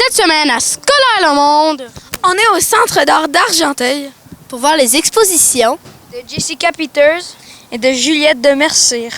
Cette semaine à Scolaire Le Monde, on est au Centre d'art d'Argenteuil pour voir les expositions de Jessica Peters et de Juliette de Mercier.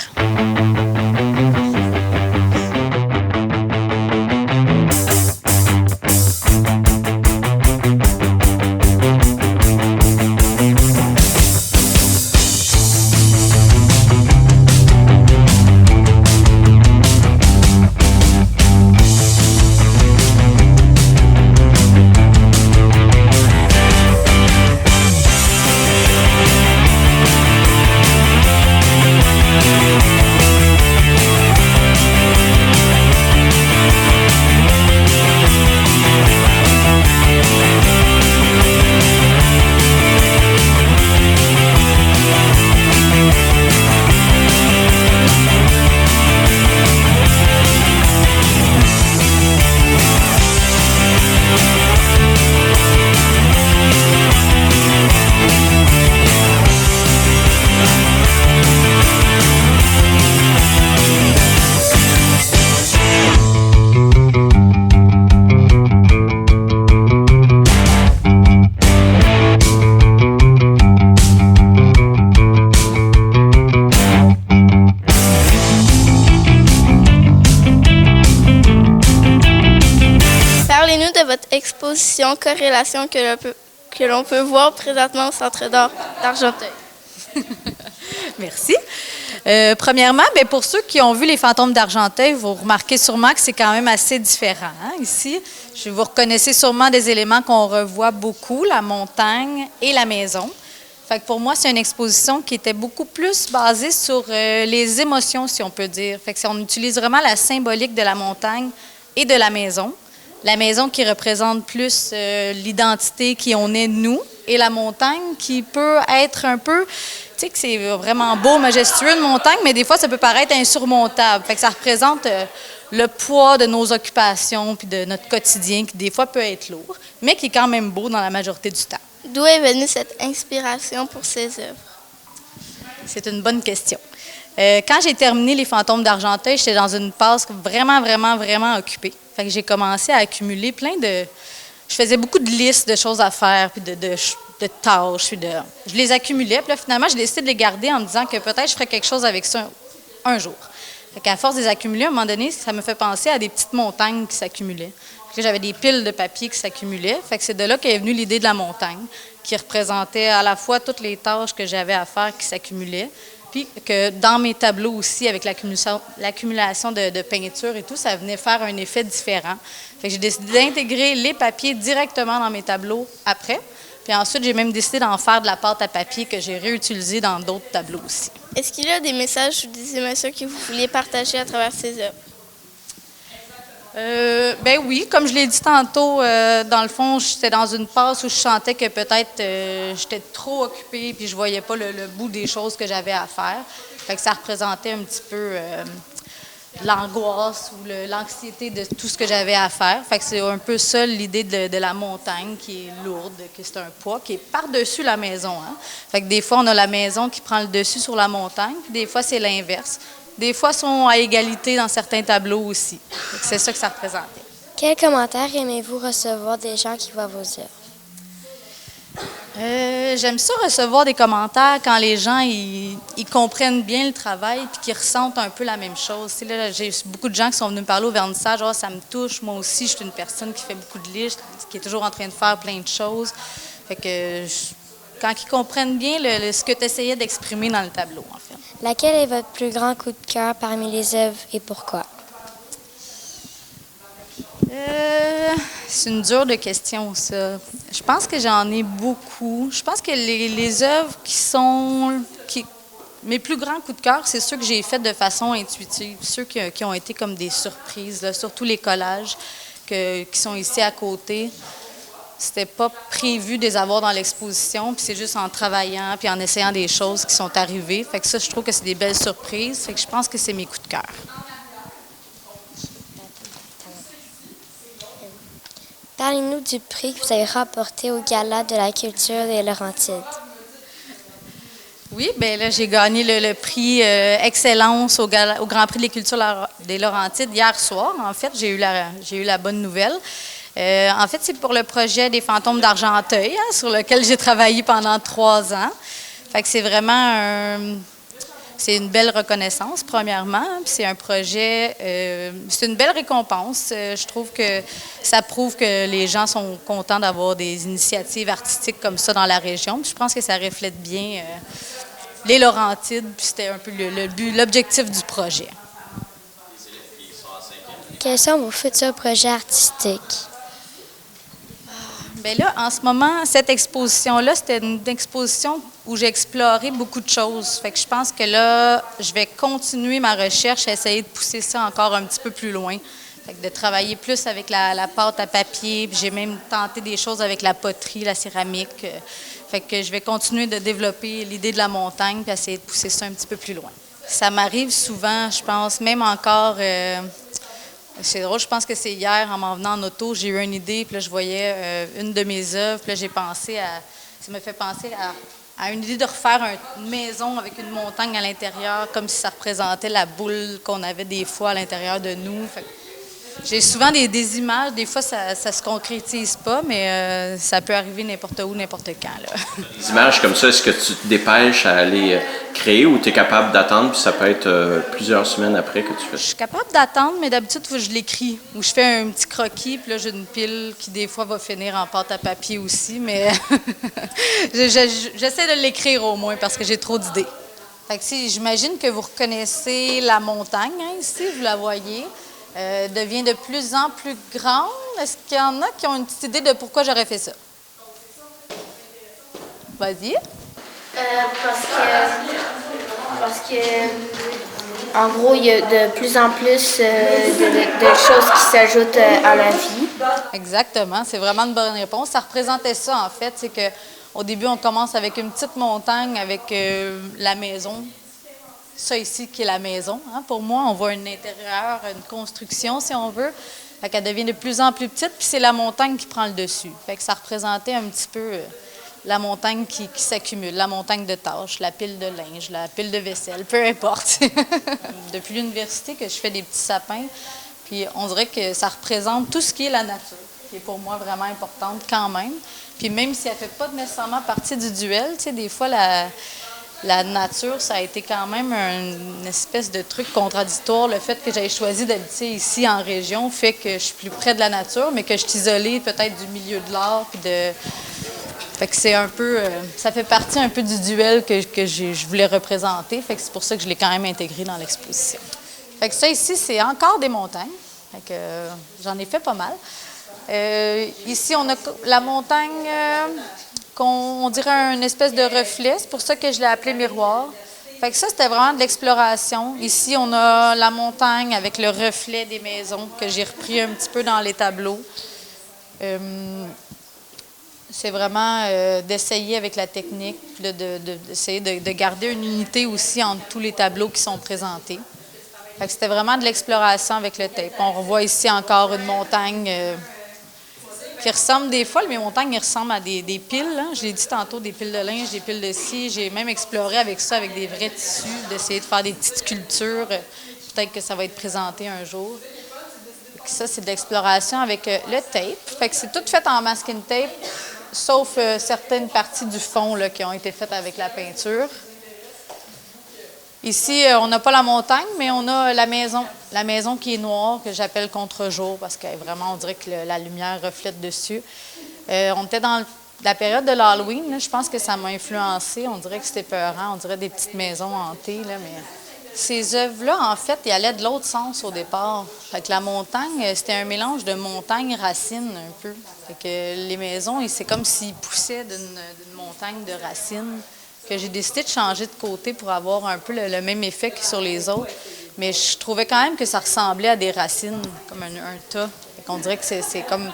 Parlez-nous de votre exposition Corrélation que l'on peut voir présentement au Centre d'art d'Argenteuil. Merci. Premièrement, pour ceux qui ont vu les fantômes d'Argenteuil, vous remarquez sûrement que c'est quand même assez différent. Ici, vous reconnaissez sûrement des éléments qu'on revoit beaucoup, la montagne et la maison. Fait que pour moi, c'est une exposition qui était beaucoup plus basée sur les émotions, si on peut dire. Fait que on utilise vraiment la symbolique de la montagne et de la maison. La maison qui représente plus l'identité qui on est nous, et la montagne qui peut être un peu, tu sais que c'est vraiment beau, majestueux, une montagne, mais des fois ça peut paraître insurmontable. Fait que ça représente le poids de nos occupations puis de notre quotidien qui des fois peut être lourd, mais qui est quand même beau dans la majorité du temps. D'où est venue cette inspiration pour ces œuvres? C'est une bonne question. Quand j'ai terminé Les Fantômes d'Argenteuil, j'étais dans une passe vraiment occupée. Fait que j'ai commencé à accumuler plein de... Je faisais beaucoup de listes de choses à faire, puis de tâches. Je les accumulais, puis là, finalement, j'ai décidé de les garder en me disant que peut-être je ferais quelque chose avec ça un jour. Fait qu'à force de les accumuler, à un moment donné, ça me fait penser à des petites montagnes qui s'accumulaient. Puis j'avais des piles de papier qui s'accumulaient. Fait que c'est de là qu'est venue l'idée de la montagne, qui représentait à la fois toutes les tâches que j'avais à faire qui s'accumulaient, puis que dans mes tableaux aussi, avec l'accumulation de peinture et tout, ça venait faire un effet différent. Fait que j'ai décidé d'intégrer les papiers directement dans mes tableaux après. Puis ensuite, j'ai même décidé d'en faire de la pâte à papier que j'ai réutilisée dans d'autres tableaux aussi. Est-ce qu'il y a des messages ou des émotions que vous vouliez partager à travers ces œuvres? Oui, comme je l'ai dit tantôt, dans le fond, j'étais dans une passe où je sentais que peut-être j'étais trop occupée puis je voyais pas le bout des choses que j'avais à faire. Fait que ça représentait un petit peu l'angoisse ou l'anxiété de tout ce que j'avais à faire. Fait que c'est un peu ça l'idée de la montagne qui est lourde, que c'est un poids qui est par-dessus la maison. Hein? Fait que des fois, on a la maison qui prend le dessus sur la montagne, puis des fois, c'est l'inverse. Des fois, sont à égalité dans certains tableaux aussi. C'est ça que ça représentait. Quels commentaires aimez-vous recevoir des gens qui voient vos œuvres? J'aime ça recevoir des commentaires quand les gens ils comprennent bien le travail et qu'ils ressentent un peu la même chose. Là, j'ai beaucoup de gens qui sont venus me parler au vernissage. « ça me touche, moi aussi, je suis une personne qui fait beaucoup de listes, qui est toujours en train de faire plein de choses. » Fait que quand ils comprennent bien ce que tu essayais d'exprimer dans le tableau, en fait. Laquelle est votre plus grand coup de cœur parmi les œuvres et pourquoi? C'est une dure de question, ça. Je pense que j'en ai beaucoup. Je pense que les œuvres mes plus grands coups de cœur, c'est ceux que j'ai faits de façon intuitive, ceux qui ont été comme des surprises, là, surtout les collages qui sont ici à côté. C'était pas prévu de les avoir dans l'exposition, puis c'est juste en travaillant puis en essayant des choses qui sont arrivées. Fait que ça, je trouve que c'est des belles surprises. Fait que je pense que c'est mes coups de cœur. Parlez-nous du prix que vous avez remporté au Gala de la culture des Laurentides. Oui, bien là, j'ai gagné le prix Excellence au Grand Prix des cultures des Laurentides hier soir. En fait, j'ai eu la bonne nouvelle. En fait, c'est pour le projet des fantômes d'Argenteuil, hein, sur lequel j'ai travaillé pendant 3 ans. Fait que c'est vraiment c'est une belle reconnaissance, premièrement. Puis c'est un projet, c'est une belle récompense. Je trouve que ça prouve que les gens sont contents d'avoir des initiatives artistiques comme ça dans la région. Puis je pense que ça reflète bien les Laurentides. Puis c'était un peu le but, l'objectif du projet. Quels sont vos futurs projets artistiques? Bien là, en ce moment, cette exposition-là, c'était une exposition où j'ai exploré beaucoup de choses. Fait que je pense que là, je vais continuer ma recherche, essayer de pousser ça encore un petit peu plus loin. Fait que de travailler plus avec la pâte à papier. Puis j'ai même tenté des choses avec la poterie, la céramique. Fait que je vais continuer de développer l'idée de la montagne puis essayer de pousser ça un petit peu plus loin. Ça m'arrive souvent, je pense, même encore... c'est drôle, je pense que c'est hier, en m'en venant en auto, j'ai eu une idée, puis là, je voyais une de mes œuvres, puis là, j'ai pensé à... Ça me fait penser à une idée de refaire une maison avec une montagne à l'intérieur, comme si ça représentait la boule qu'on avait des fois à l'intérieur de nous. Fait que j'ai souvent des images, des fois, ça se concrétise pas, mais ça peut arriver n'importe où, n'importe quand, là. Des images comme ça, est-ce que tu te dépêches à aller créer ou tu es capable d'attendre, puis ça peut être plusieurs semaines après que tu fais ça? Je suis capable d'attendre, mais d'habitude, je l'écris. Ou je fais un petit croquis, puis là, j'ai une pile qui, des fois, va finir en pâte à papier aussi, mais j'essaie de l'écrire au moins parce que j'ai trop d'idées. Fait que si, j'imagine que vous reconnaissez la montagne, hein, ici, vous la voyez, devient de plus en plus grande. Est-ce qu'il y en a qui ont une petite idée de pourquoi j'aurais fait ça? Vas-y. Parce que, en gros, il y a de plus en plus de choses qui s'ajoutent à la vie. Exactement, c'est vraiment une bonne réponse. Ça représentait ça, en fait. C'est qu'au début, on commence avec une petite montagne avec la maison. Ça ici qui est la maison. Hein. Pour moi, on voit un intérieur, une construction, si on veut. Fait qu'elle devient de plus en plus petite, puis c'est la montagne qui prend le dessus. Fait que ça représentait un petit peu la montagne qui s'accumule, la montagne de tâches, la pile de linge, la pile de vaisselle, peu importe. Depuis l'université que je fais des petits sapins, puis on dirait que ça représente tout ce qui est la nature, qui est pour moi vraiment importante quand même. Puis même si elle ne fait pas nécessairement partie du duel, tu sais, des fois, la nature, ça a été quand même une espèce de truc contradictoire. Le fait que j'aie choisi d'habiter ici en région fait que je suis plus près de la nature, mais que je suis isolée peut-être du milieu de l'art. Fait que c'est un peu... ça fait partie un peu du duel que je voulais représenter. Fait que c'est pour ça que je l'ai quand même intégré dans l'exposition. Fait que ça ici, c'est encore des montagnes. Fait que j'en ai fait pas mal. Ici, on a la montagne... on dirait une espèce de reflet. C'est pour ça que je l'ai appelé miroir. Fait que ça, c'était vraiment de l'exploration. Ici, on a la montagne avec le reflet des maisons que j'ai repris un petit peu dans les tableaux. C'est vraiment d'essayer avec la technique, d'essayer de garder une unité aussi entre tous les tableaux qui sont présentés. Fait que c'était vraiment de l'exploration avec le tape. On revoit ici encore une montagne... qui ressemble des fois, mes montagnes ressemblent à des piles. Hein. Je l'ai dit tantôt, des piles de linge, des piles de scie. J'ai même exploré avec ça, avec des vrais tissus, d'essayer de faire des petites sculptures. Peut-être que ça va être présenté un jour. Ça, c'est de l'exploration avec le tape. Fait que c'est tout fait en masking tape, sauf certaines parties du fond là, qui ont été faites avec la peinture. Ici, on n'a pas la montagne, mais on a la maison. La maison qui est noire, que j'appelle contre-jour, parce que vraiment, on dirait que la lumière reflète dessus. On était dans la période de l'Halloween. Là, je pense que ça m'a influencé. On dirait que c'était peurant. On dirait des petites maisons hantées. Là, mais ces œuvres-là, en fait, ils allaient de l'autre sens au départ. Fait que la montagne, c'était un mélange de montagne-racine, un peu. Fait que les maisons, c'est comme s'ils poussaient d'une montagne de racines. Que j'ai décidé de changer de côté pour avoir un peu le même effet que sur les autres. Mais je trouvais quand même que ça ressemblait à des racines, comme un tas. On dirait que c'est comme...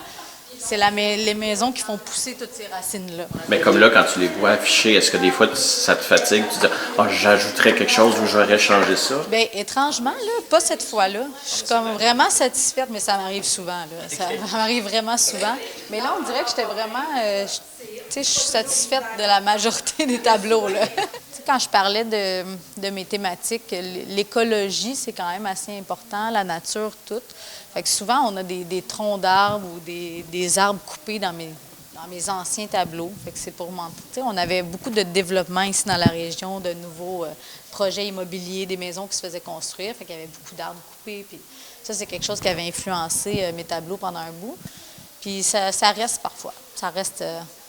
C'est les maisons qui font pousser toutes ces racines-là. Mais comme là, quand tu les vois affichées, est-ce que des fois, ça te fatigue? Tu te dis « Ah, j'ajouterais quelque chose ou j'aurais changé ça? » Bien, étrangement, là, pas cette fois-là. Je suis comme vraiment satisfaite, mais ça m'arrive souvent. Là. Ça m'arrive vraiment souvent. Mais là, on dirait que j'étais vraiment... tu sais, je suis satisfaite de la majorité des tableaux. Là. Tu sais, quand je parlais de mes thématiques, l'écologie, c'est quand même assez important, la nature, tout. Fait que souvent, on a des troncs d'arbres ou des arbres coupés dans mes anciens tableaux. Fait que c'est pour montrer. On avait beaucoup de développement ici dans la région, de nouveaux projets immobiliers, des maisons qui se faisaient construire. Fait qu'il y avait beaucoup d'arbres coupés. Puis ça, c'est quelque chose qui avait influencé mes tableaux pendant un bout. Puis ça reste parfois. Ça reste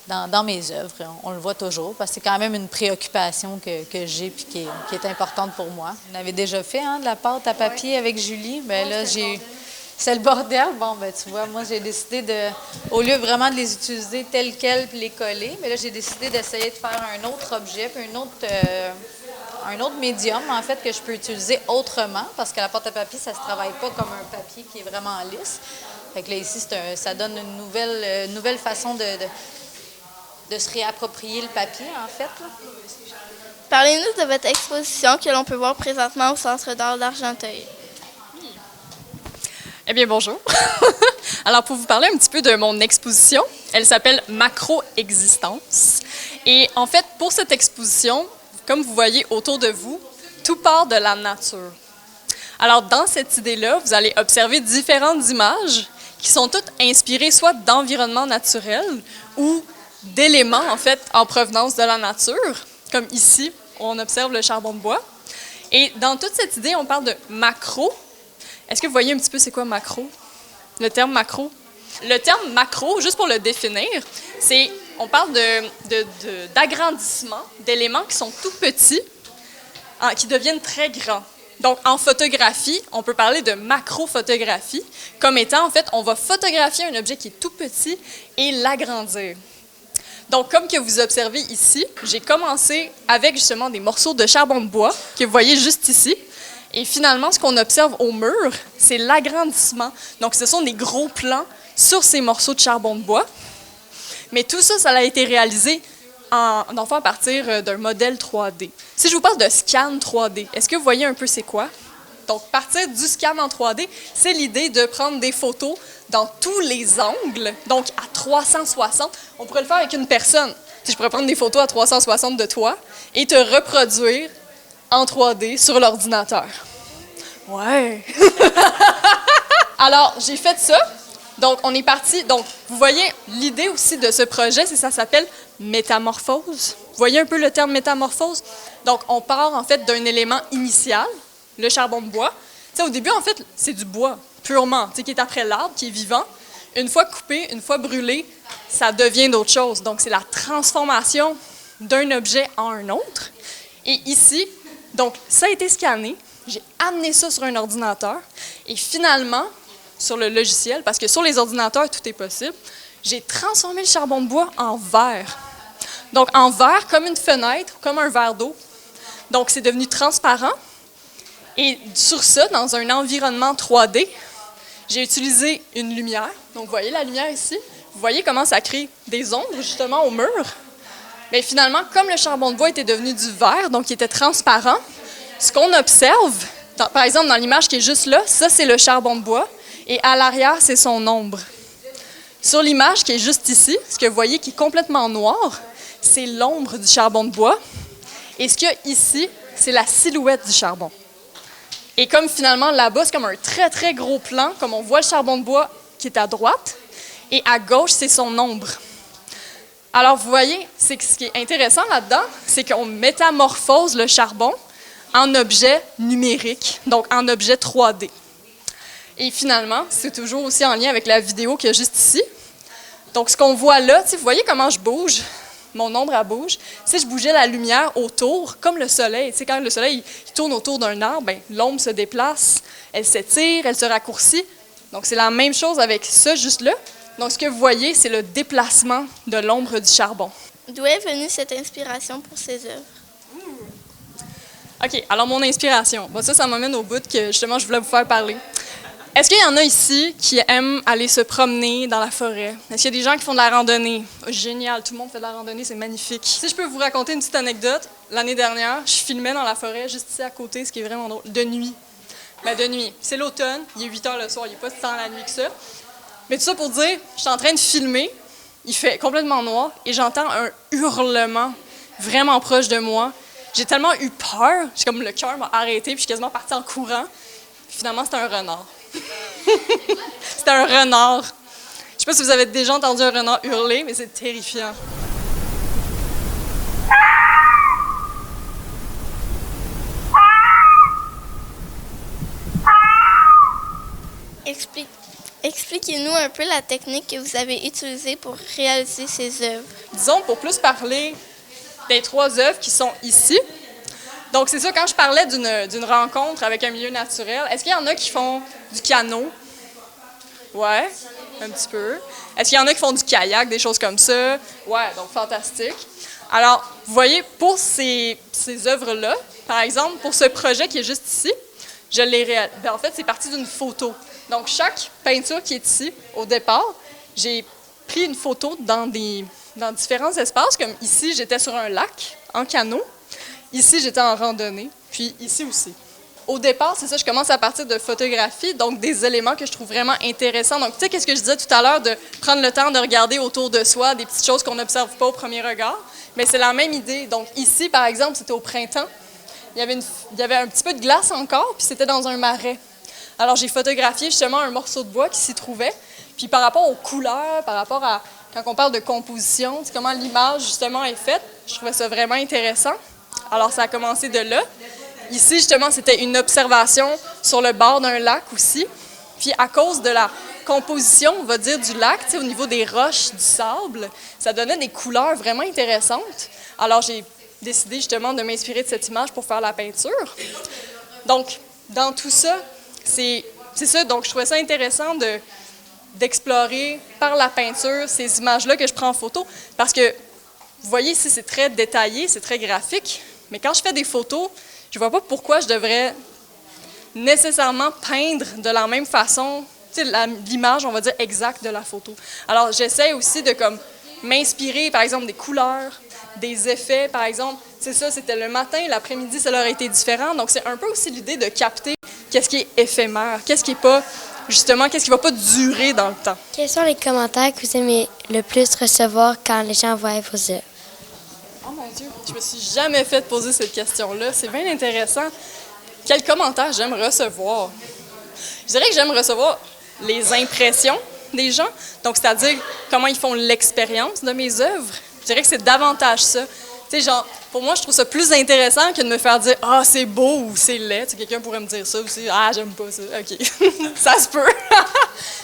dans mes œuvres. On le voit toujours parce que c'est quand même une préoccupation que j'ai et qui est importante pour moi. On avait déjà fait de la pâte à papier avec Julie. Bien là, c'est le bordel. Bon, ben tu vois, moi, j'ai décidé au lieu vraiment de les utiliser tels quels puis les coller, mais là, j'ai décidé d'essayer de faire un autre objet puis un autre médium, en fait, que je peux utiliser autrement parce que la pâte à papier, ça se travaille pas comme un papier qui est vraiment lisse. Fait que là, ici, ça donne une nouvelle façon de se réapproprier le papier, en fait. Là. Parlez-nous de votre exposition que l'on peut voir présentement au Centre d'art d'Argenteuil. Eh bien, bonjour. Alors, pour vous parler un petit peu de mon exposition, elle s'appelle Macro-Existence. Et en fait, pour cette exposition, comme vous voyez autour de vous, tout part de la nature. Alors, dans cette idée-là, vous allez observer différentes images qui sont toutes inspirées soit d'environnements naturels ou d'éléments, en fait, en provenance de la nature. Comme ici, on observe le charbon de bois. Et dans toute cette idée, on parle de macro. Est-ce que vous voyez un petit peu c'est quoi macro? Le terme macro? Le terme macro, juste pour le définir, on parle d'agrandissement d'éléments qui sont tout petits, qui deviennent très grands. Donc, en photographie, on peut parler de macrophotographie, comme étant, en fait, on va photographier un objet qui est tout petit et l'agrandir. Donc, comme que vous observez ici, j'ai commencé avec justement des morceaux de charbon de bois, que vous voyez juste ici. Et finalement, ce qu'on observe au mur, c'est l'agrandissement. Donc, ce sont des gros plans sur ces morceaux de charbon de bois. Mais tout ça, ça a été réalisé à partir d'un modèle 3D. Si je vous parle de scan 3D, est-ce que vous voyez un peu c'est quoi? Donc, partir du scan en 3D, c'est l'idée de prendre des photos dans tous les angles, donc à 360. On pourrait le faire avec une personne. Si je pourrais prendre des photos à 360 de toi et te reproduire en 3D sur l'ordinateur. Ouais! Alors, j'ai fait ça. Donc, on est parti. Donc, vous voyez, l'idée aussi de ce projet, ça s'appelle métamorphose. Vous voyez un peu le terme métamorphose? Donc, on part en fait d'un élément initial, le charbon de bois. Tu sais, au début, en fait, c'est du bois, purement, tu sais, qui est après l'arbre, qui est vivant. Une fois coupé, une fois brûlé, ça devient d'autre chose. Donc, c'est la transformation d'un objet en un autre. Et ici, donc, ça a été scanné. J'ai amené ça sur un ordinateur. Et finalement, sur le logiciel, parce que sur les ordinateurs, tout est possible, j'ai transformé le charbon de bois en verre. Donc, en verre, comme une fenêtre, comme un verre d'eau. Donc, c'est devenu transparent. Et sur ça, dans un environnement 3D, j'ai utilisé une lumière. Donc, vous voyez la lumière ici? Vous voyez comment ça crée des ombres, justement, au mur? Bien, finalement, comme le charbon de bois était devenu du verre, donc il était transparent, ce qu'on observe, par exemple, dans l'image qui est juste là, ça, c'est le charbon de bois, et à l'arrière, c'est son ombre. Sur l'image qui est juste ici, ce que vous voyez qui est complètement noir, c'est l'ombre du charbon de bois, et ce qu'il y a ici, c'est la silhouette du charbon. Et comme finalement, là-bas, c'est comme un très, très gros plan, comme on voit le charbon de bois qui est à droite, et à gauche, c'est son ombre. Alors, vous voyez, ce qui est intéressant là-dedans, c'est qu'on métamorphose le charbon en objet numérique, donc en objet 3D. Et finalement, c'est toujours aussi en lien avec la vidéo qu'il y a juste ici. Donc, ce qu'on voit là, vous voyez comment je bouge? Mon ombre, elle bouge. Si je bougeais la lumière autour, comme le soleil, quand le soleil il tourne autour d'un arbre, ben, l'ombre se déplace, elle s'étire, elle se raccourcit. Donc, c'est la même chose avec ça, juste là. Donc, ce que vous voyez, c'est le déplacement de l'ombre du charbon. D'où est venue cette inspiration pour ces œuvres? OK, alors mon inspiration. Bon, ça m'amène au bout que, justement, je voulais vous faire parler. Est-ce qu'il y en a ici qui aiment aller se promener dans la forêt? Est-ce qu'il y a des gens qui font de la randonnée? Oh, génial, tout le monde fait de la randonnée, c'est magnifique. Si je peux vous raconter une petite anecdote, l'année dernière, je filmais dans la forêt, juste ici à côté, ce qui est vraiment drôle, de nuit. Ben, de nuit. C'est l'automne, il est 8 heures le soir, il n'y a pas tant la nuit que ça. Mais tout ça pour dire, je suis en train de filmer, il fait complètement noir, et j'entends un hurlement vraiment proche de moi. j'ai tellement eu peur, j'ai comme le cœur m'a arrêté, puis je suis quasiment partie en courant. Puis finalement, c'était un renard. C'était un renard. Je sais pas si vous avez déjà entendu un renard hurler, mais c'est terrifiant. Expliquez-nous un peu la technique que vous avez utilisée pour réaliser ces œuvres. Disons, pour plus parler des 3 œuvres qui sont ici. Donc, c'est ça, quand je parlais d'une rencontre avec un milieu naturel, est-ce qu'il y en a qui font du canot? Ouais, un petit peu. Est-ce qu'il y en a qui font du kayak, des choses comme ça? Ouais, donc fantastique. Alors, vous voyez, pour ces œuvres-là, par exemple, pour ce projet qui est juste ici, je l'ai réalisé. En fait, c'est parti d'une photo. Donc, chaque peinture qui est ici, au départ, j'ai pris une photo dans différents espaces. Comme ici, j'étais sur un lac, en canot. Ici, j'étais en randonnée. Puis ici aussi. Au départ, c'est ça, je commence à partir de photographies, donc des éléments que je trouve vraiment intéressants. Donc, tu sais, qu'est-ce que je disais tout à l'heure, de prendre le temps de regarder autour de soi des petites choses qu'on n'observe pas au premier regard. Mais c'est la même idée. Donc, ici, par exemple, c'était au printemps. Il y avait un petit peu de glace encore, puis c'était dans un marais. Alors, j'ai photographié justement un morceau de bois qui s'y trouvait. Puis par rapport aux couleurs, par rapport à, quand on parle de composition, comment l'image justement est faite, je trouvais ça vraiment intéressant. Alors, ça a commencé de là. Ici, justement, c'était une observation sur le bord d'un lac aussi. Puis à cause de la composition, on va dire, du lac, au niveau des roches, du sable, ça donnait des couleurs vraiment intéressantes. Alors, j'ai décidé justement de m'inspirer de cette image pour faire la peinture. Donc, dans tout ça, c'est ça. Donc, je trouvais ça intéressant d'explorer par la peinture ces images-là que je prends en photo. Parce que, vous voyez ici, c'est très détaillé, c'est très graphique. Mais quand je fais des photos, je ne vois pas pourquoi je devrais nécessairement peindre de la même façon, l'image, on va dire, exacte de la photo. Alors, j'essaie aussi de m'inspirer, par exemple, des couleurs, des effets, par exemple. C'est ça, c'était le matin, l'après-midi, ça leur a été différent. Donc, c'est un peu aussi l'idée de capter qu'est-ce qui est éphémère, qu'est-ce qui est pas, justement, qu'est-ce qui va pas durer dans le temps. Quels sont les commentaires que vous aimez le plus recevoir quand les gens voient vos œuvres? Oh mon Dieu, je me suis jamais fait poser cette question-là. C'est bien intéressant. Quels commentaires j'aime recevoir? Je dirais que j'aime recevoir les impressions des gens, donc c'est-à-dire comment ils font l'expérience de mes œuvres. Je dirais que c'est davantage ça. Tu sais, genre, pour moi, je trouve ça plus intéressant que de me faire dire « Ah, c'est beau » ou « C'est laid ». Tu sais, quelqu'un pourrait me dire ça aussi. « Ah, j'aime pas ça. » OK, ça se peut.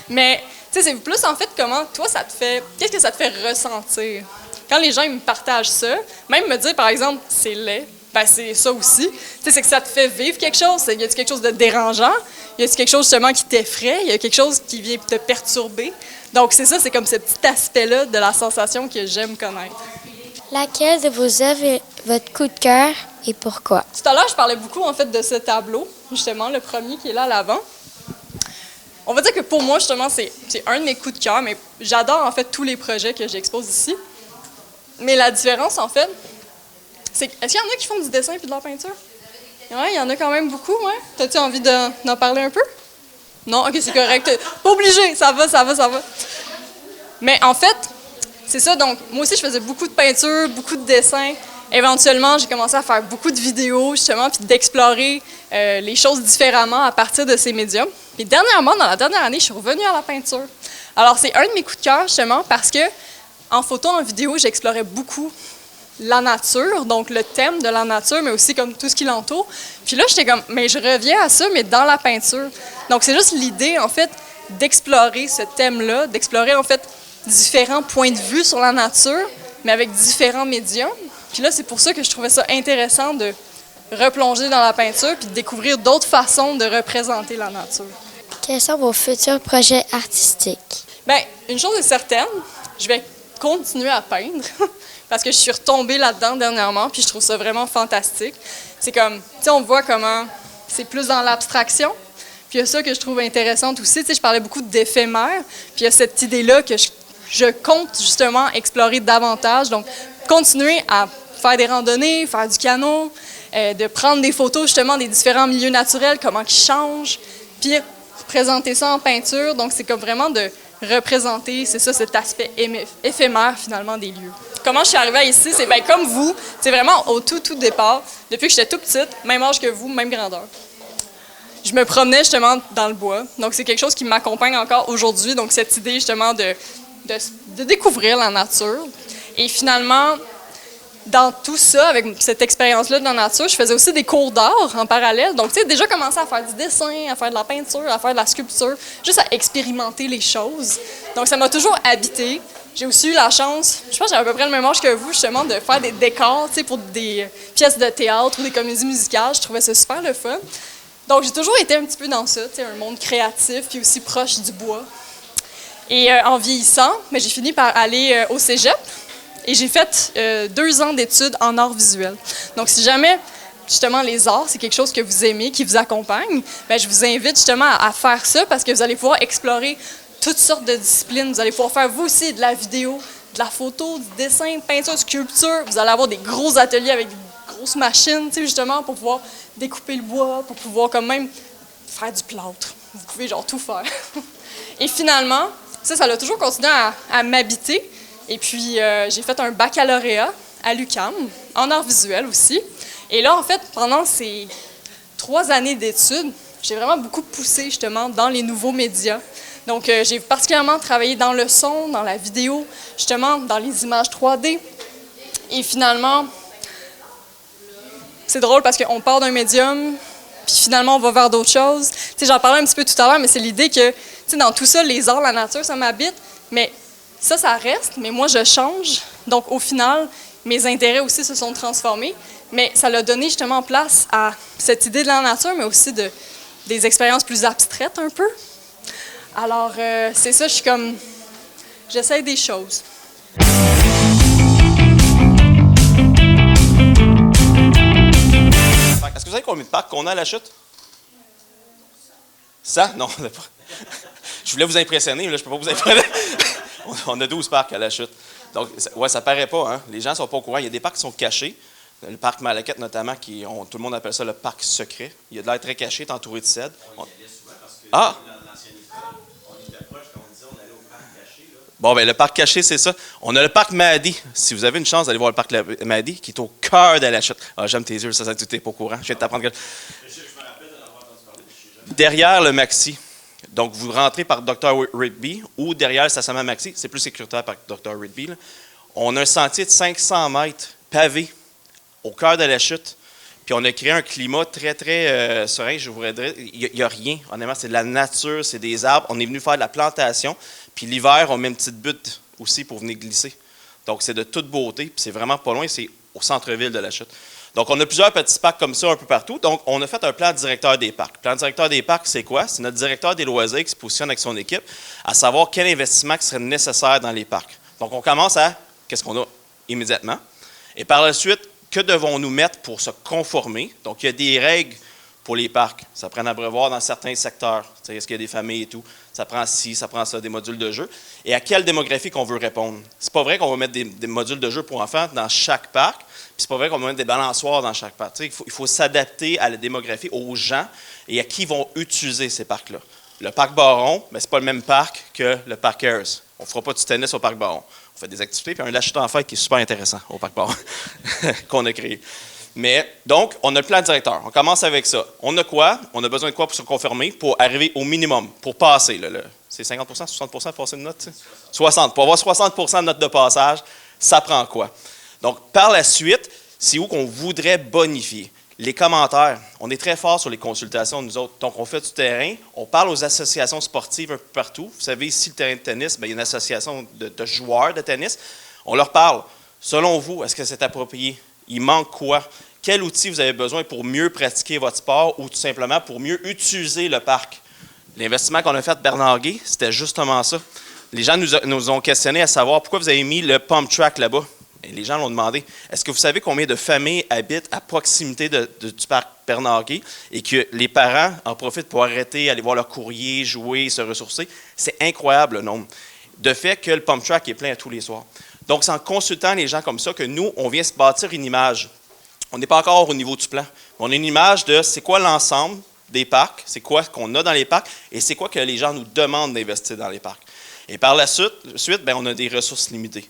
Mais, tu sais, c'est plus en fait comment, toi, ça te fait... Qu'est-ce que ça te fait ressentir? Quand les gens ils me partagent ça, même me dire, par exemple, « C'est laid », ben c'est ça aussi. Tu sais, c'est que ça te fait vivre quelque chose. Y a-t-il quelque chose de dérangeant? Y a-t-il quelque chose, justement, qui t'effraie? Y a quelque chose qui vient te perturber? Donc, c'est ça, c'est comme ce petit aspect-là de la sensation que j'aime connaître. Laquelle de vos œuvres est votre coup de cœur et pourquoi? Tout à l'heure, je parlais beaucoup, en fait, de ce tableau, justement, le premier qui est là à l'avant. On va dire que pour moi, justement, c'est un de mes coups de cœur, mais j'adore, en fait, tous les projets que j'expose ici. Mais la différence, en fait, c'est est-ce qu'il y en a qui font du dessin et de la peinture? Oui, il y en a quand même beaucoup, ouais. T'as-tu envie d'en parler un peu? Non? OK, c'est correct. Pas obligé, ça va. Mais en fait, c'est ça, donc moi aussi, je faisais beaucoup de peinture, beaucoup de dessins. Éventuellement, j'ai commencé à faire beaucoup de vidéos, justement, puis d'explorer les choses différemment à partir de ces médiums. Puis dernièrement, dans la dernière année, je suis revenue à la peinture. Alors, c'est un de mes coups de cœur, justement, parce que en photo, en vidéo, j'explorais beaucoup la nature, donc le thème de la nature, mais aussi comme tout ce qui l'entoure. Puis là, j'étais comme, mais je reviens à ça, mais dans la peinture. Donc, c'est juste l'idée, en fait, d'explorer ce thème-là, d'explorer, en fait, différents points de vue sur la nature, mais avec différents médiums. Puis là, c'est pour ça que je trouvais ça intéressant de replonger dans la peinture puis de découvrir d'autres façons de représenter la nature. Quels sont vos futurs projets artistiques? Bien, une chose est certaine, je vais continuer à peindre parce que je suis retombée là-dedans dernièrement puis je trouve ça vraiment fantastique. C'est comme, tu sais, on voit comment c'est plus dans l'abstraction. Puis il y a ça que je trouve intéressante aussi. Tu sais, je parlais beaucoup d'éphémère. Puis il y a cette idée-là que je compte justement explorer davantage. Donc, continuer à faire des randonnées, faire du canot, de prendre des photos justement des différents milieux naturels, comment ils changent, puis présenter ça en peinture. Donc, c'est comme vraiment de représenter, c'est ça, cet aspect éphémère finalement des lieux. comment je suis arrivée ici, c'est bien comme vous, c'est vraiment au tout départ, depuis que j'étais tout petite, même âge que vous, même grandeur. Je me promenais justement dans le bois, donc c'est quelque chose qui m'accompagne encore aujourd'hui, donc cette idée justement de découvrir la nature. Et finalement, dans tout ça, avec cette expérience-là de la nature, je faisais aussi des cours d'art en parallèle. Donc, tu sais, déjà commencé à faire du dessin, à faire de la peinture, à faire de la sculpture, juste à expérimenter les choses. Donc, ça m'a toujours habité. J'ai aussi eu la chance, je pense que j'avais à peu près le même âge que vous, justement, de faire des décors, tu sais, pour des pièces de théâtre ou des comédies musicales. Je trouvais ça super le fun. Donc, j'ai toujours été un petit peu dans ça, tu sais, un monde créatif, puis aussi proche du bois. Et en vieillissant, mais j'ai fini par aller au cégep. Et j'ai fait 2 ans d'études en arts visuels. Donc, si jamais, justement, les arts, c'est quelque chose que vous aimez, qui vous accompagne, bien, je vous invite justement à faire ça parce que vous allez pouvoir explorer toutes sortes de disciplines. Vous allez pouvoir faire, vous aussi, de la vidéo, de la photo, du dessin, peinture, sculpture. Vous allez avoir des gros ateliers avec des grosses machines, tu sais, justement, pour pouvoir découper le bois, pour pouvoir quand même faire du plâtre. Vous pouvez, genre, tout faire. Et finalement, ça a toujours continué à m'habiter. Et puis, j'ai fait un baccalauréat à l'UQAM, en arts visuels aussi. Et là, en fait, pendant ces 3 années d'études, j'ai vraiment beaucoup poussé, justement, dans les nouveaux médias. Donc, j'ai particulièrement travaillé dans le son, dans la vidéo, justement, dans les images 3D. Et finalement, c'est drôle parce qu'on part d'un médium, puis finalement, on va vers d'autres choses. Tu sais, j'en parlais un petit peu tout à l'heure, mais c'est l'idée que, tu sais, dans tout ça, les arts, la nature, ça m'habite, mais ça reste, mais moi, je change. Donc, au final, mes intérêts aussi se sont transformés, mais ça l'a donné justement place à cette idée de la nature, mais aussi des expériences plus abstraites un peu. Alors, c'est ça, j'essaie des choses. Est-ce que vous savez combien de parcs qu'on a à la chute? 100? Non, on n'a pas. Je voulais vous impressionner, mais là, je ne peux pas vous impressionner. On a 12 parcs à la chute. Donc, ouais, ça paraît pas, hein? Les gens ne sont pas au courant. Il y a des parcs qui sont cachés. Le parc Malaquette, notamment, tout le monde appelle ça le parc secret. Il y a de l'air très caché, est entouré de cèdres. Ah! Bon, bien, le parc caché, c'est ça. On a le parc Mahdi. Si vous avez une chance d'aller voir le parc Mahdi, qui est au cœur de la chute. Ah, j'aime tes yeux, ça, tu n'es pas au courant. Je viens de t'apprendre quelque chose. Derrière le Maxi. Donc, vous rentrez par Dr. Rigby ou derrière le stationnement Maxi. C'est plus sécuritaire par Dr. Rigby. Là. On a un sentier de 500 mètres pavé au cœur de la chute. Puis, on a créé un climat très, très serein. Je vous dirais, il n'y a rien. Honnêtement, c'est de la nature, c'est des arbres. On est venu faire de la plantation. Puis, l'hiver, on met une petite butte aussi pour venir glisser. Donc, c'est de toute beauté. Puis, c'est vraiment pas loin. C'est au centre-ville de la chute. Donc, on a plusieurs petits parcs comme ça un peu partout. Donc, on a fait un plan directeur des parcs. Le plan directeur des parcs, c'est quoi? C'est notre directeur des loisirs qui se positionne avec son équipe à savoir quel investissement qui serait nécessaire dans les parcs. Donc, on commence à qu'est-ce qu'on a immédiatement. Et par la suite, que devons-nous mettre pour se conformer? Donc, il y a des règles pour les parcs. Ça prend un abreuvoir dans certains secteurs. Est-ce qu'il y a des familles et tout? Ça prend ci, ça prend ça, des modules de jeu. Et à quelle démographie qu'on veut répondre? C'est pas vrai qu'on va mettre des modules de jeu pour enfants dans chaque parc. Puis c'est pas vrai qu'on va mettre des balançoires dans chaque parc. Il faut s'adapter à la démographie, aux gens et à qui vont utiliser ces parcs-là. Le parc Baron, ce n'est pas le même parc que le parc Ayers. On ne fera pas du tennis au parc Baron. On fait des activités, puis un lâcher en fête qui est super intéressant au parc Baron qu'on a créé. Mais, donc, on a le plan directeur. On commence avec ça. On a quoi? On a besoin de quoi pour se conformer, pour arriver au minimum, pour passer. C'est 50 60 pour passer une note? T'sais? 60. Pour avoir 60 de note de passage, ça prend quoi? Donc, par la suite, c'est où qu'on voudrait bonifier? Les commentaires. On est très fort sur les consultations, nous autres. Donc, on fait du terrain. On parle aux associations sportives un peu partout. Vous savez, ici, le terrain de tennis, il y a une association de joueurs de tennis. On leur parle. Selon vous, est-ce que c'est approprié? Il manque quoi? Quel outil vous avez besoin pour mieux pratiquer votre sport ou tout simplement pour mieux utiliser le parc? L'investissement qu'on a fait à Bernard-Guay, c'était justement ça. Les gens nous ont questionné à savoir pourquoi vous avez mis le pump track là-bas. Et les gens l'ont demandé. Est-ce que vous savez combien de familles habitent à proximité du parc Bernard-Guay et que les parents en profitent pour arrêter, aller voir leur courrier, jouer, se ressourcer? C'est incroyable le nombre. De fait que le pump track est plein à tous les soirs. Donc, c'est en consultant les gens comme ça que nous, on vient se bâtir une image. On n'est pas encore au niveau du plan. On a une image de c'est quoi l'ensemble des parcs, c'est quoi qu'on a dans les parcs et c'est quoi que les gens nous demandent d'investir dans les parcs. Et par la suite on a des ressources limitées.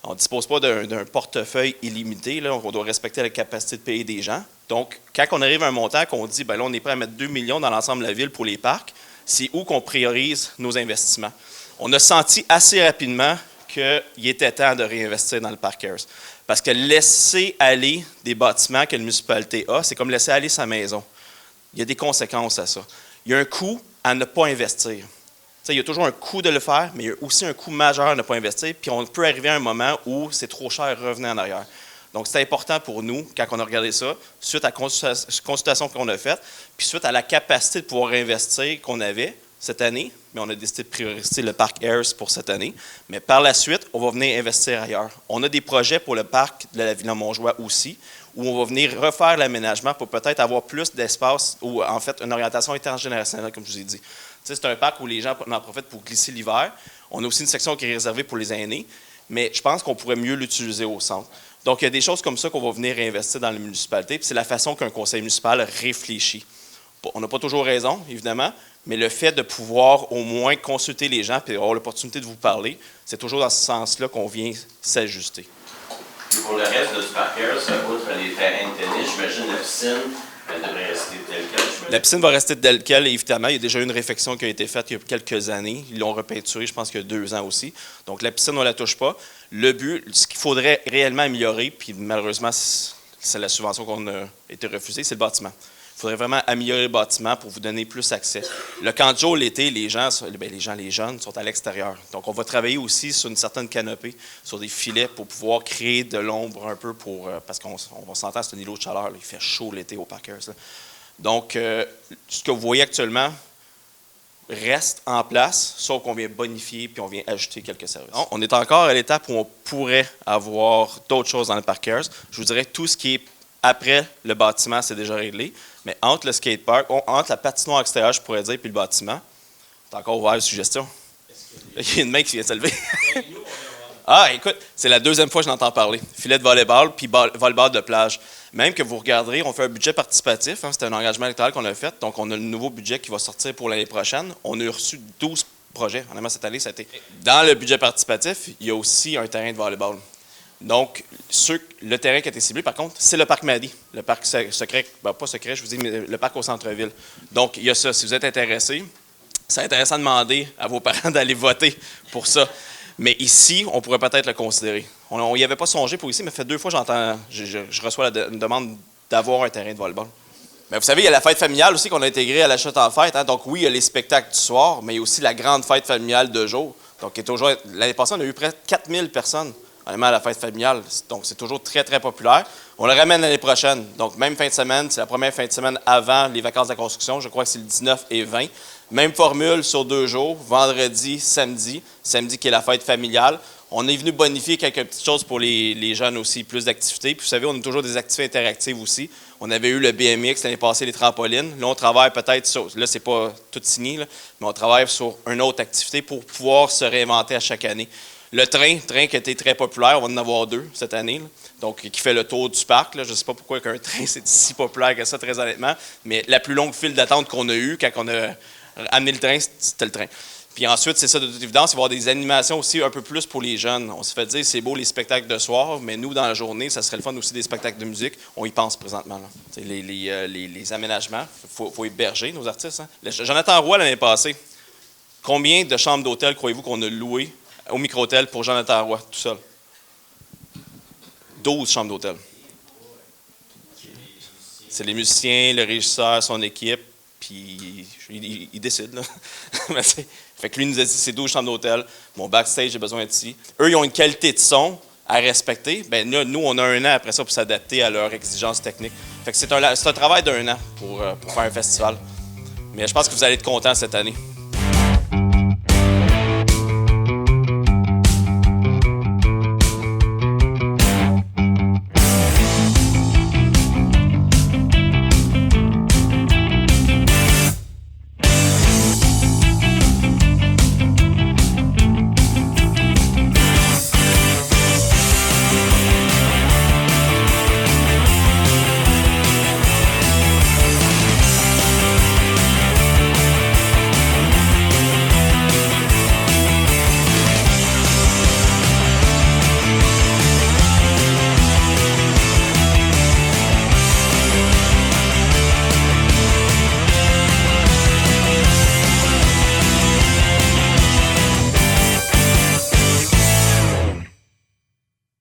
On ne dispose pas d'un portefeuille illimité, là, on doit respecter la capacité de payer des gens. Donc, quand on arrive à un montant qu'on dit, ben là, on est prêt à mettre 2 millions dans l'ensemble de la ville pour les parcs, c'est où qu'on priorise nos investissements. On a senti assez rapidement qu'il était temps de réinvestir dans le Parc Harris. Parce que laisser aller des bâtiments que la municipalité a, c'est comme laisser aller sa maison. Il y a des conséquences à ça. Il y a un coût à ne pas investir. Il y a toujours un coût de le faire, mais il y a aussi un coût majeur à ne pas investir. Puis on peut arriver à un moment où c'est trop cher revenir en arrière. Donc, c'est important pour nous, quand on a regardé ça, suite à la consultation qu'on a faite, puis suite à la capacité de pouvoir investir qu'on avait cette année, mais on a décidé de prioriser le Parc Harris pour cette année. Mais par la suite, on va venir investir ailleurs. On a des projets pour le parc de la Villa-Montjoie aussi, où on va venir refaire l'aménagement pour peut-être avoir plus d'espace, ou en fait, une orientation intergénérationnelle, comme je vous ai dit. C'est un parc où les gens en profitent pour glisser l'hiver. On a aussi une section qui est réservée pour les aînés, mais je pense qu'on pourrait mieux l'utiliser au centre. Donc, il y a des choses comme ça qu'on va venir réinvestir dans la municipalité, puis c'est la façon qu'un conseil municipal réfléchit. On n'a pas toujours raison, évidemment, mais le fait de pouvoir au moins consulter les gens et avoir l'opportunité de vous parler, c'est toujours dans ce sens-là qu'on vient s'ajuster. Pour le reste de ce Parc Harris, outre les terrains de tennis, j'imagine la piscine, elle devrait rester telle quelle. La piscine va rester telle quelle, évidemment. Il y a déjà eu une réfection qui a été faite il y a quelques années. Ils l'ont repeinturée, je pense qu'il y a 2 ans aussi. Donc, la piscine, on ne la touche pas. Le but, ce qu'il faudrait réellement améliorer, puis malheureusement, c'est la subvention qu'on a été refusée, c'est le bâtiment. Il faudrait vraiment améliorer le bâtiment pour vous donner plus accès. Le camp de jour, l'été, les jeunes sont à l'extérieur. Donc, on va travailler aussi sur une certaine canopée, sur des filets pour pouvoir créer de l'ombre un peu parce qu'on va s'entendre, c'est un îlot de chaleur. Là, il fait chaud l'été au Parc Harris. Donc, ce que vous voyez actuellement reste en place, sauf qu'on vient bonifier puis on vient ajouter quelques services. On est encore à l'étape où on pourrait avoir d'autres choses dans le Parc Harris. Je vous dirais que tout ce qui est après le bâtiment, c'est déjà réglé. Mais entre le skatepark, entre la patinoire extérieure, je pourrais dire, puis le bâtiment, c'est encore ouvert aux suggestions. Il y a une main qui vient de se lever. Ah, écoute, c'est la 2e fois que j'en entends parler. Filet de volleyball, puis volleyball de plage. Même que vous regarderez, on fait un budget participatif. Hein, c'est un engagement électoral qu'on a fait. Donc, on a le nouveau budget qui va sortir pour l'année prochaine. On a reçu 12 projets. Honnêtement, cette année, ça a été. Dans le budget participatif, il y a aussi un terrain de volleyball. Donc, le terrain qui a été ciblé, par contre, c'est le parc Madi. Le parc secret, pas secret, je vous dis, mais le parc au centre-ville. Donc, il y a ça. Si vous êtes intéressé, c'est intéressant de demander à vos parents d'aller voter pour ça. Mais ici, on pourrait peut-être le considérer. On n'y avait pas songé pour ici, mais ça fait 2 fois que je reçois une demande d'avoir un terrain de volleyball. Mais vous savez, il y a la fête familiale aussi qu'on a intégrée à la chute en fête. Hein? Donc oui, il y a les spectacles du soir, mais il y a aussi la grande fête familiale de jour. Donc, l'année passée, on a eu près de 4000 personnes à la fête familiale. Donc, c'est toujours très, très populaire. On le ramène l'année prochaine. Donc, même fin de semaine, c'est la première fin de semaine avant les vacances de la construction. Je crois que c'est le 19 et 20. Même formule sur 2 jours, vendredi, samedi. Samedi qui est la fête familiale. On est venu bonifier quelques petites choses pour les jeunes aussi, plus d'activités. Puis vous savez, on a toujours des activités interactives aussi. On avait eu le BMX l'année passée, les trampolines. Là, on travaille peut-être sur... Là, c'est pas tout signé, là, mais on travaille sur une autre activité pour pouvoir se réinventer à chaque année. Le train qui a été très populaire, on va en avoir 2 cette année, là, donc qui fait le tour du parc. Là. Je ne sais pas pourquoi un train c'est si populaire que ça, très honnêtement, mais la plus longue file d'attente qu'on a eue quand on a amené le train, c'était le train. Puis ensuite, c'est ça de toute évidence, il va y avoir des animations aussi un peu plus pour les jeunes. On se fait dire, c'est beau les spectacles de soir, mais nous, dans la journée, ça serait le fun aussi des spectacles de musique. On y pense présentement. Là. Les aménagements, il faut héberger nos artistes. Hein. Jonathan Roy, l'année passée, combien de chambres d'hôtel croyez-vous qu'on a louées au micro-hôtel pour Jonathan Roy, tout seul? 12 chambres d'hôtel. C'est les musiciens, le régisseur, son équipe, puis il décide. Là. Fait que lui nous a dit, c'est 12 chambres d'hôtel. Mon backstage, j'ai besoin d'être ici. Eux, ils ont une qualité de son à respecter. Bien, là, nous, on a 1 an après ça pour s'adapter à leurs exigences techniques. Fait que c'est un travail d'1 an pour faire un festival. Mais je pense que vous allez être contents cette année.